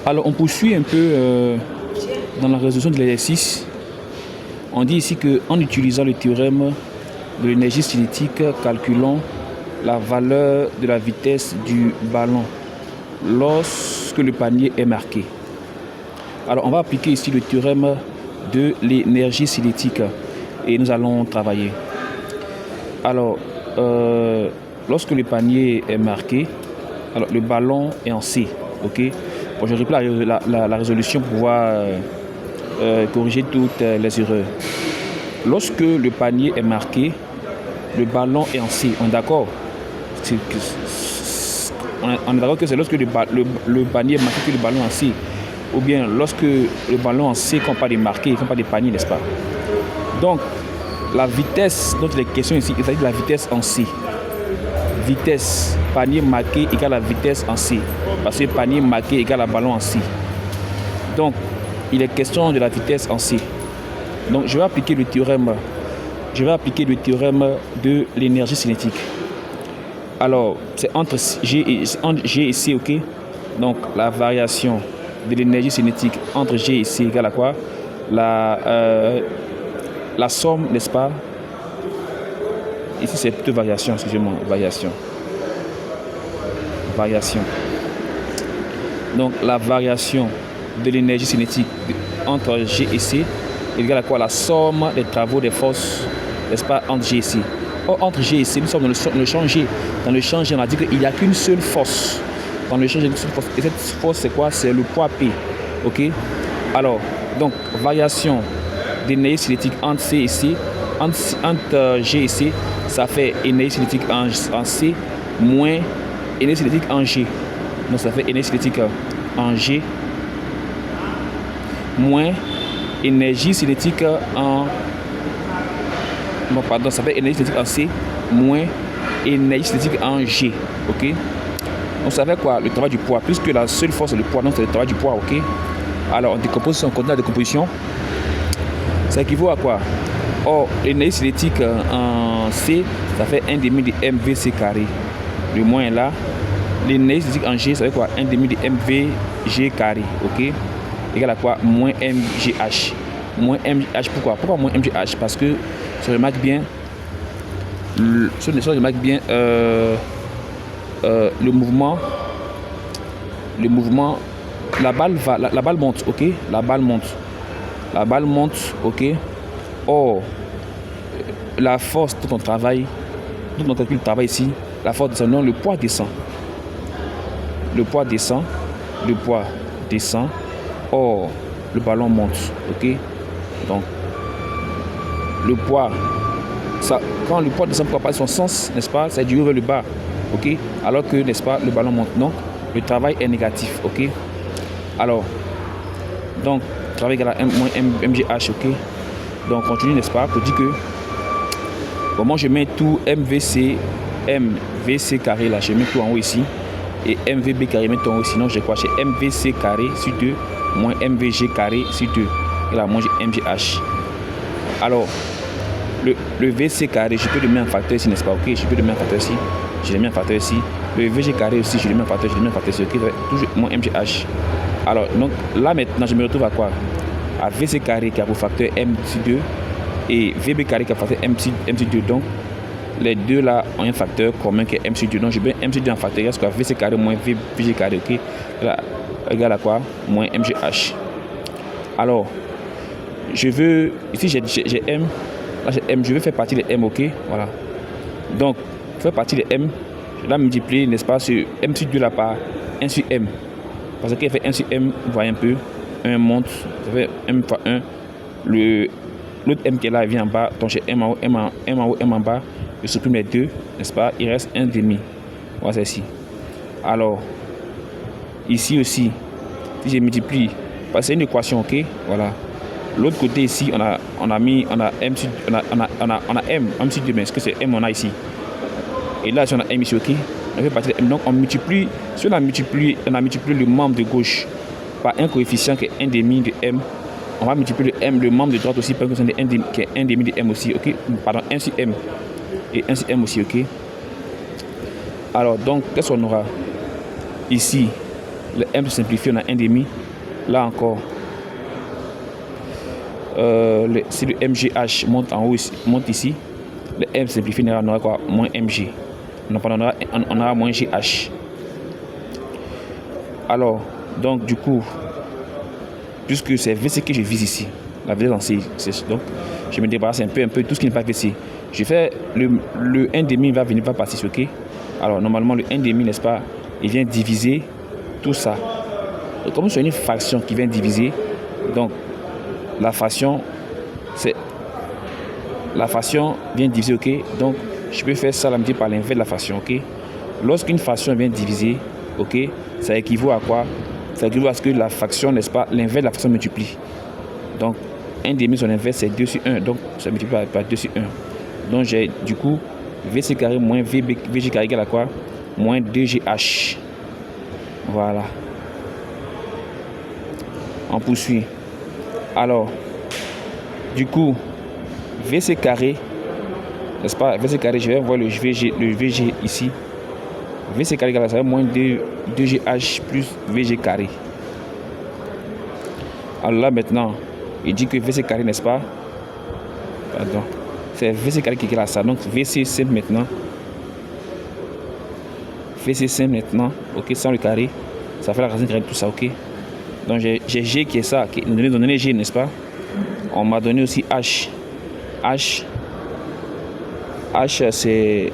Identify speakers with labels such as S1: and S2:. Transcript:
S1: Alors, on poursuit un peu dans la résolution de l'exercice. On dit ici qu'en utilisant le théorème de l'énergie cinétique, calculons la valeur de la vitesse du ballon lorsque le panier est marqué. Alors, on va appliquer ici le théorème de l'énergie cinétique et nous allons travailler. Alors, lorsque le panier est marqué, alors le ballon est en C, ok. Bon, je reprends la résolution pour pouvoir corriger toutes les erreurs. Lorsque le panier est marqué, le ballon est en C. On est d'accord? On est d'accord que c'est lorsque le panier est marqué que le ballon est en C. Ou bien lorsque le ballon est en C, qu'on pas de marqué, qu'on pas de panier, n'est-ce pas? Donc, la vitesse dont il est question ici, il s'agit de la vitesse en C. Vitesse, panier marqué égale la vitesse en C. Parce que panier marqué égale la ballon en C. Donc, il est question de la vitesse en C. Donc, je vais appliquer le théorème. Je vais appliquer le théorème de l'énergie cinétique. Alors, c'est entre G et C, ok? Donc, la variation de l'énergie cinétique entre G et C égale à quoi? La somme, n'est-ce pas? Ici, c'est plutôt variation, excusez-moi, variation. Variation. Donc, la variation de l'énergie cinétique entre G et C est égale à quoi? La somme des travaux des forces, n'est-ce pas, entre G et C. Or, entre G et C, nous sommes dans le champ G. Dans le champ G, on a dit qu'il n'y a qu'une seule force. Dans le champ G, il y a qu'une seule force. Et cette force, c'est quoi? C'est le poids P. OK? Alors, donc, variation d'énergie cinétique entre C et C, entre G et C, ça fait énergie cinétique en C moins énergie cinétique en G. Donc, ça fait énergie cinétique en G moins énergie cinétique en... Non, pardon, ça fait énergie cinétique en C moins énergie cinétique en G. OK? Donc, ça fait quoi? Le travail du poids. Puisque la seule force, c'est le poids, donc c'est le travail du poids. OK? Alors, on décompose, on continue la décomposition. Ça équivaut à quoi? Or, l'énergie cinétique en C, ça fait 1 demi de MVC carré. Le moins est là. L'énergie cinétique en G, ça fait quoi? 1 demi de MVG carré. OK? Égal à quoi? Moins MGH. Moins MGH, pourquoi? Pourquoi moins MGH? Parce que, je remarque bien, le mouvement, la balle monte, ok? La balle monte, ok? Or, la force dont on travaille, dont on calcule le travail ici, la force descend, non, le poids descend. Le poids descend. Or, le ballon monte, ok? Donc, le poids, ça, quand le poids descend pour passer son sens, n'est-ce pas, c'est du haut vers le bas, ok? Alors que, n'est-ce pas, le ballon monte. Donc, le travail est négatif, ok? Alors, donc, travail égal à moins MGH, ok? Donc, on continue, n'est-ce pas, pour dire que, bon, moi, je mets tout MVC carré, là, je mets tout en haut ici, et MVB carré, mets tout en haut, sinon, j'ai quoi? J'ai MVC carré sur 2, moins MVG carré sur 2, et là, moi, j'ai MGH. Alors, le VC carré, je peux le mettre en facteur ici, n'est-ce pas? Ok, je peux le mettre en facteur ici. Je le mets en facteur ici. Le VG carré aussi, je le mets en facteur ici. Ok, toujours mon MGH. Alors, donc là maintenant, je me retrouve à quoi? À VC carré qui a pour facteur M sur 2 et VB carré qui a pour facteur M sur 2. Donc, les deux là ont un facteur commun qui est M sur 2. Donc, je mets M sur 2 en facteur égal à VC carré moins VG carré. Ok, là, égal à quoi? Moins MGH. Alors, je veux, ici j'ai M. Là, j'ai M, je vais faire partie de M, ok? Voilà. Donc, faire partie de M, je vais la multiplier, n'est-ce pas, sur M sur 2 là par 1 sur M. Parce qu'il fait 1 sur M, vous voyez un peu. 1 monte, ça fait M fois 1. L'autre M qui est là, il vient en bas. Donc, j'ai M en haut, M en bas. Je supprime les deux, n'est-ce pas? Il reste 1 demi. Voilà, c'est ici. Alors, ici aussi, si je multiplie, parce que c'est une équation, ok? Voilà. L'autre côté ici, on a M sur, M sur 2, mais est-ce que c'est M on a ici? Et là, si on a M ici, ok? On fait partie de M. Donc, on multiplie, si on a multiplié le membre de gauche par un coefficient qui est 1 demi de M, on va multiplier le membre de droite aussi par un coefficient qui est 1 demi de M aussi, ok? Pardon, 1 sur M. Et 1 sur M aussi, ok? Alors, donc, qu'est-ce qu'on aura? Ici, Le M se simplifie, on a 1,5. Là encore, si le MGH monte en haut, monte ici, le M simplifie, on aura quoi? Moins MG. On aura moins GH. Alors, donc du coup, puisque c'est VC que je vise ici, la vitesse en C, donc je me débarrasse un peu tout ce qui n'est pas VC. Je fais le 1,5 va venir par partie, ok? Alors normalement le 1,5, n'est-ce pas, il vient diviser tout ça. Et comme c'est une fraction qui vient diviser, donc la fraction vient diviser, ok? Donc je peux faire ça la multiplier par l'inverse de la fraction, ok? Lorsqu'une fraction vient diviser, ok, ça équivaut à quoi? Ça équivaut à ce que la fraction, n'est-ce pas, l'inverse de la fraction multiplie. Donc 1,5 son inverse c'est 2 sur 1, donc ça multiplie par 2 sur 1. Donc j'ai du coup VC carré moins VG carré égale à quoi? Moins 2GH. Voilà. On poursuit. Alors, du coup, VC carré, n'est-ce pas? VC carré, je vais voir le VG ici. VC carré égale à ça, moins 2GH plus VG carré. Alors là maintenant, il dit que VC carré, n'est-ce pas? Pardon. C'est VC carré qui est là, ça. Donc VC simple maintenant. VC simple maintenant. Ok, sans le carré. Ça fait la racine carrée de tout ça, ok? Donc j'ai G qui est ça. Qui est donné G, n'est-ce pas? On m'a donné aussi H. H c'est